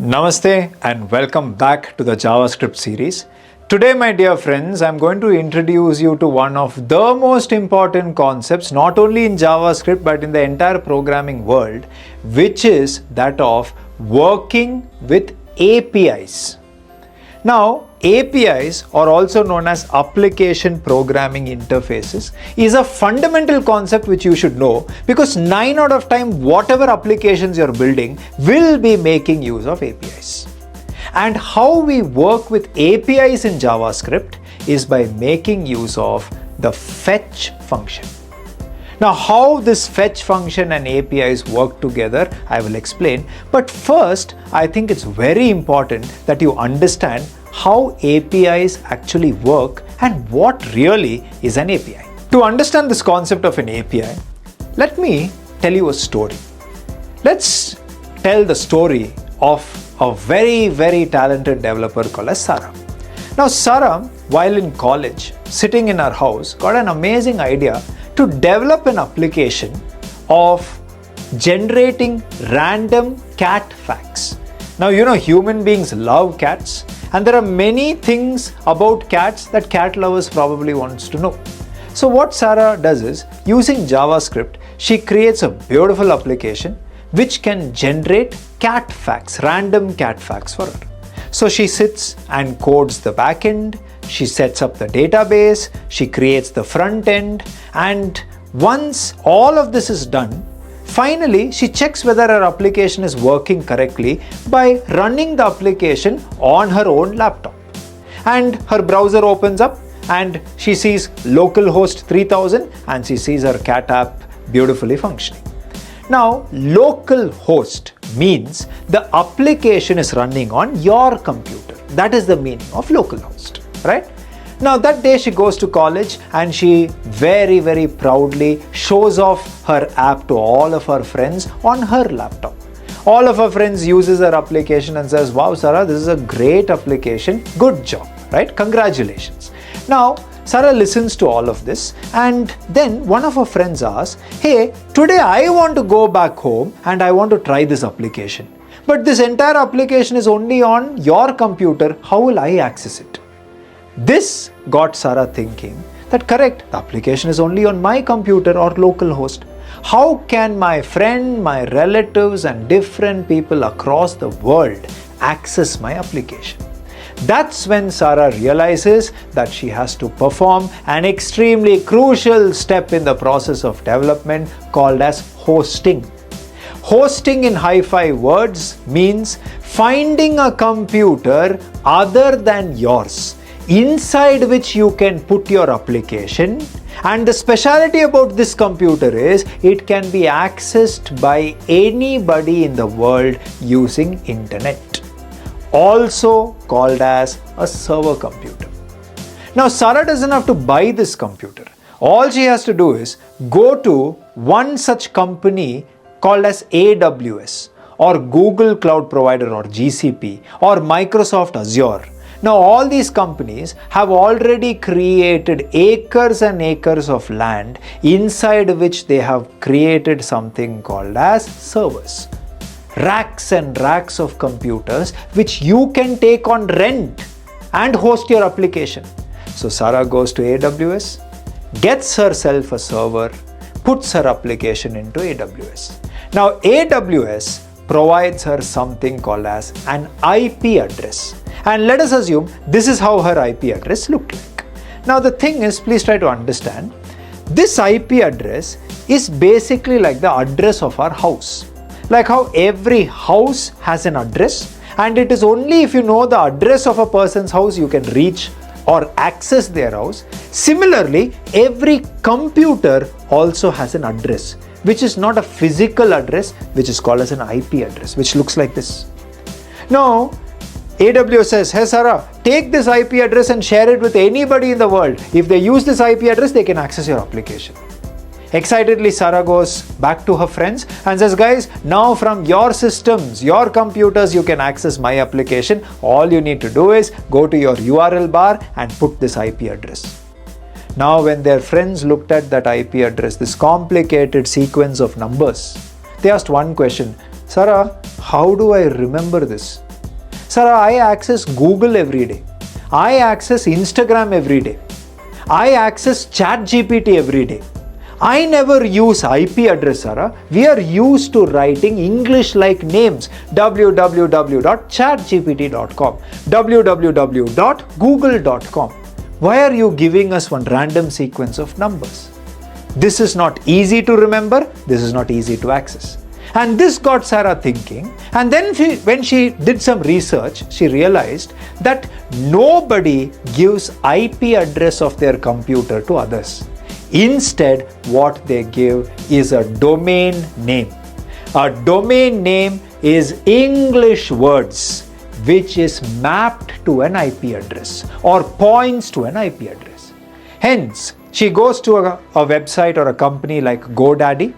Namaste and welcome back to the JavaScript series. Today, my dear friends, I'm going to introduce you to one of the most important concepts, not only in JavaScript but in the entire programming world, which is that of working with APIs. Now, APIs, or also known as application programming interfaces, is a fundamental concept which you should know, because 9 out of 10 whatever applications you're building will be making use of APIs. And how we work with APIs in JavaScript is by making use of the fetch function. Now, how this fetch function and APIs work together, I will explain. But first, I think it's very important that you understand how APIs actually work and what really is an API. To understand this concept of an API, let me tell you a story. Let's tell the story of a very talented developer called as Sarah. Now, Sarah, while in college, sitting in her house, got an amazing idea to develop an application of generating random cat facts. Now, you know, human beings love cats, and there are many things about cats that cat lovers probably wants to know. So what Sarah does is, using JavaScript, she creates a beautiful application which can generate cat facts, random cat facts for her. So she sits and codes the backend, she sets up the database, she creates the front end, and once all of this is done, finally she checks whether her application is working correctly by running the application on her own laptop. And her browser opens up and she sees localhost 3000 and she sees her cat app beautifully functioning. Now, localhost means the application is running on your computer. That is the meaning of localhost, right? Now, that day she goes to college and she very proudly shows off her app to all of her friends on her laptop. All of her friends uses her application and says, "Wow, Sarah, this is a great application. Good job," right? Congratulations. Now, Sarah listens to all of this, and then one of her friends asks, "Hey, today I want to go back home and I want to try this application. But this entire application is only on your computer. How will I access it?" This got Sarah thinking that correct, the application is only on my computer or localhost. How can my friend, my relatives and different people across the world access my application? That's when Sarah realizes that she has to perform an extremely crucial step in the process of development called as hosting. Hosting in hi-fi words means finding a computer other than yours, inside which you can put your application, and the specialty about this computer is it can be accessed by anybody in the world using internet, also called as a server computer. Now, Sarah doesn't have to buy this computer. All she has to do is go to one such company called as AWS or Google Cloud Provider or GCP or Microsoft Azure. Now, all these companies have already created acres and acres of land inside which they have created something called as servers. Racks and racks of computers which you can take on rent and host your application. So Sarah goes to AWS, gets herself a server, puts her application into AWS. Now, AWS provides her something called as an IP address. And let us assume this is how her IP address looked like. Now, the thing is, please try to understand, this IP address is basically like the address of our house. Like how every house has an address, and it is only if you know the address of a person's house you can reach or access their house. Similarly, every computer also has an address, which is not a physical address, which is called as an IP address, which looks like this. Now, AWS says, "Hey Sarah, take this IP address and share it with anybody in the world. If they use this IP address, they can access your application." Excitedly, Sarah goes back to her friends and says, "Guys, now from your systems, your computers, you can access my application. All you need to do is go to your URL bar and put this IP address." Now, when their friends looked at that IP address, this complicated sequence of numbers, they asked one question, "Sarah, how do I remember this?" Sarah, I access Google every day. I access Instagram every day. I access ChatGPT every day. I never use IP address, Sarah. We are used to writing English-like names. www.chatgpt.com, www.google.com. Why are you giving us one random sequence of numbers? This is not easy to remember. This is not easy to access. And this got Sarah thinking. And then when she did some research, she realized that nobody gives IP address of their computer to others. Instead, what they give is a domain name. A domain name is English words which is mapped to an IP address or points to an IP address. Hence, she goes to a website or a company like GoDaddy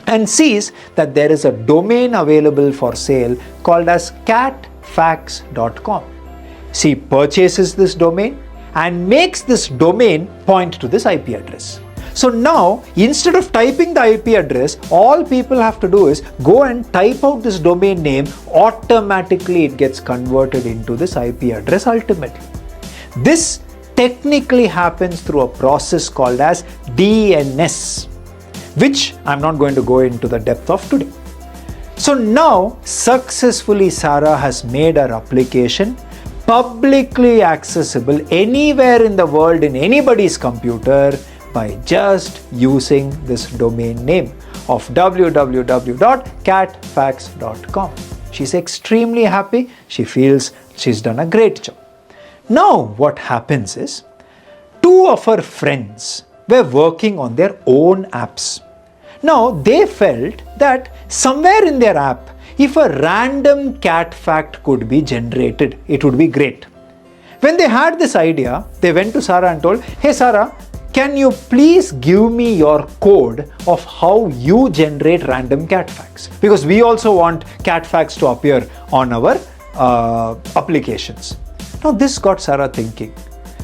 and sees that there is a domain available for sale called as catfax.com. She purchases this domain and makes this domain point to this IP address. So now, instead of typing the IP address, all people have to do is go and type out this domain name. Automatically, it gets converted into this IP address ultimately. This technically happens through a process called as DNS, which I'm not going to go into the depth of today. So now, successfully, Sarah has made her application publicly accessible anywhere in the world in anybody's computer by just using this domain name of www.catfax.com. She's extremely happy. She feels she's done a great job. Now what happens is, two of her friends were working on their own apps. Now they felt that somewhere in their app, if a random cat fact could be generated, it would be great. When they had this idea, they went to Sarah and told, "Hey Sarah, can you please give me your code of how you generate random cat facts? Because we also want cat facts to appear on our applications." Now this got Sarah thinking.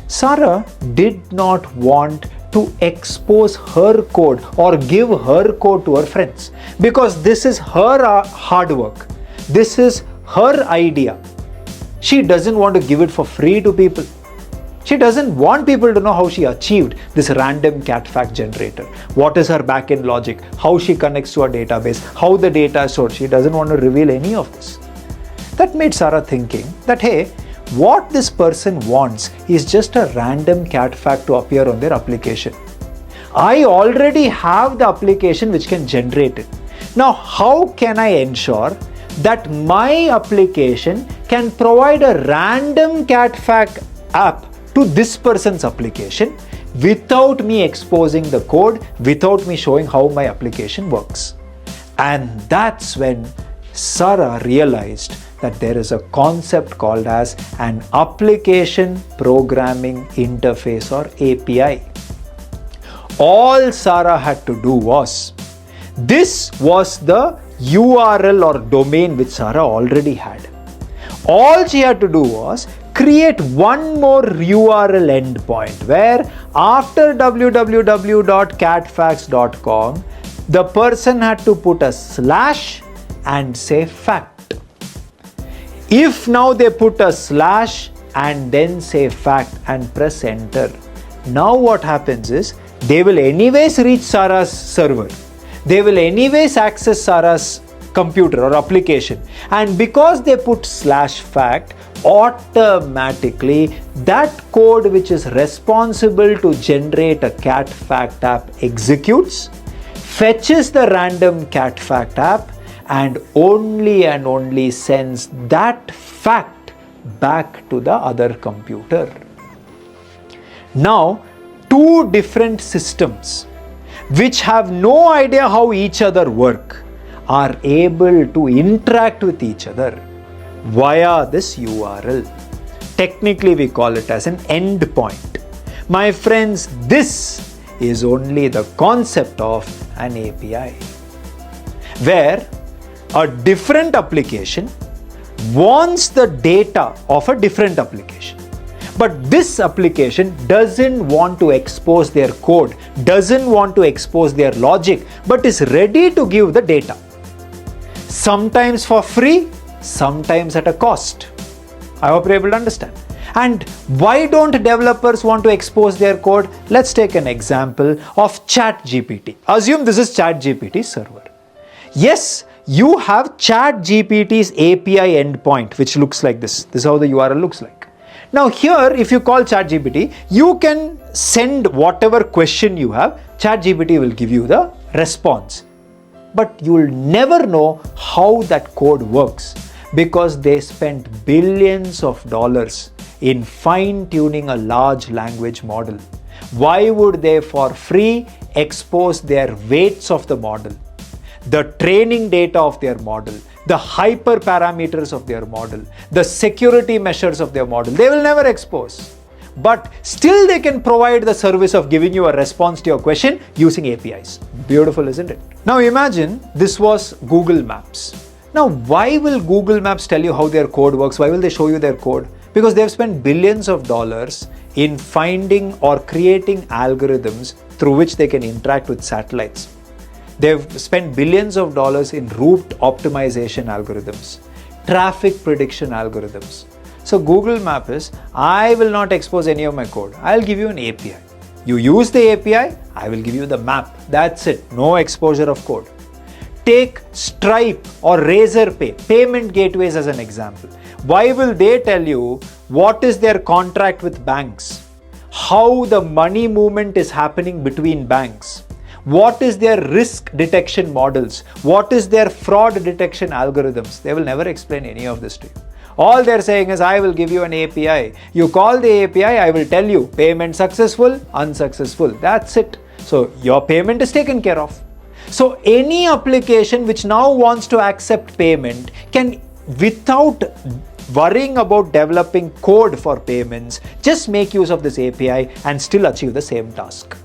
Sarah did not want to expose her code or give her code to her friends, because this is her hard work. This is her idea. She doesn't want to give it for free to people. She doesn't want people to know how she achieved this random cat fact generator. What is her backend logic? How she connects to a database? How the data is stored? She doesn't want to reveal any of this. That made Sarah thinking that, hey, what this person wants is just a random cat fact to appear on their application. I already have the application which can generate it. Now, how can I ensure that my application can provide a random cat fact app to this person's application without me exposing the code, without me showing how my application works? And that's when Sarah realized that there is a concept called as an application programming interface or API. All Sarah had to do was, this was the URL or domain which Sarah already had. All she had to do was create one more URL endpoint where after www.catfax.com, the person had to put a slash and say fact. If now they put a slash and then say fact and press enter, now what happens is they will anyways reach Sarah's server. They will anyways access Sarah's computer or application. And because they put slash fact, automatically that code which is responsible to generate a cat fact app executes, fetches the random cat fact app, and only sends that fact back to the other computer. Now, two different systems which have no idea how each other work are able to interact with each other via this URL. Technically, we call it as an endpoint. My friends, this is only the concept of an API, where a different application wants the data of a different application. But this application doesn't want to expose their code, doesn't want to expose their logic, but is ready to give the data. Sometimes for free, sometimes at a cost. I hope you're able to understand. And why don't developers want to expose their code? Let's take an example of ChatGPT. Assume this is ChatGPT server. Yes, you have ChatGPT's API endpoint, which looks like this. This is how the URL looks like. Now here, if you call ChatGPT, you can send whatever question you have. ChatGPT will give you the response. But you will never know how that code works because they spent billions of dollars in fine-tuning a large language model. Why would they for free expose their weights of the model, the training data of their model, the hyperparameters of their model, the security measures of their model? They will never expose. But still they can provide the service of giving you a response to your question using APIs. Beautiful, isn't it? Now imagine this was Google Maps. Now why will Google Maps tell you how their code works? Why will they show you their code? Because they've spent billions of dollars in finding or creating algorithms through which they can interact with satellites. They've spent billions of dollars in route optimization algorithms, traffic prediction algorithms. So Google Map is, I will not expose any of my code. I'll give you an API. You use the API, I will give you the map. That's it. No exposure of code. Take Stripe or Razorpay, payment gateways as an example. Why will they tell you what is their contract with banks? How the money movement is happening between banks? What is their risk detection models? What is their fraud detection algorithms? They will never explain any of this to you. All they're saying is, I will give you an API. You call the API, I will tell you payment successful, unsuccessful. That's it. So your payment is taken care of. So any application which now wants to accept payment can, without worrying about developing code for payments, just make use of this API and still achieve the same task.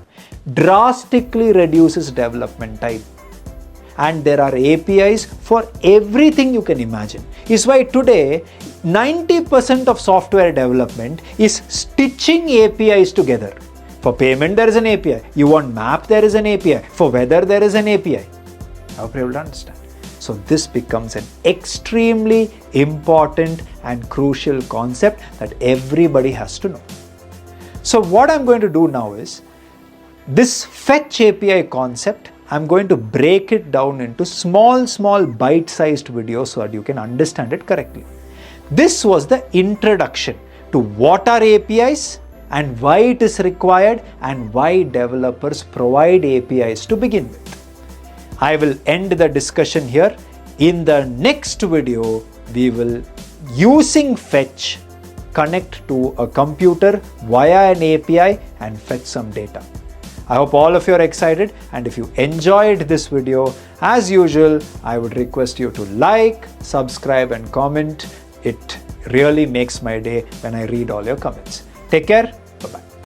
Drastically reduces development time. And there are APIs for everything you can imagine. Is why today 90% of software development is stitching APIs together. For payment there is an API. You want map, there is an API. For weather there is an API. I hope you're able to understand. So this becomes an extremely important and crucial concept that everybody has to know. So what I'm going to do now is, this fetch API concept, I'm going to break it down into small bite-sized videos so that you can understand it correctly. This was the introduction to what are APIs and why it is required and why developers provide APIs to begin with. I will end the discussion here. In the next video, we will, using fetch, connect to a computer via an API and fetch some data. I hope all of you are excited, and if you enjoyed this video, as usual, I would request you to like, subscribe and comment. It really makes my day when I read all your comments. Take care.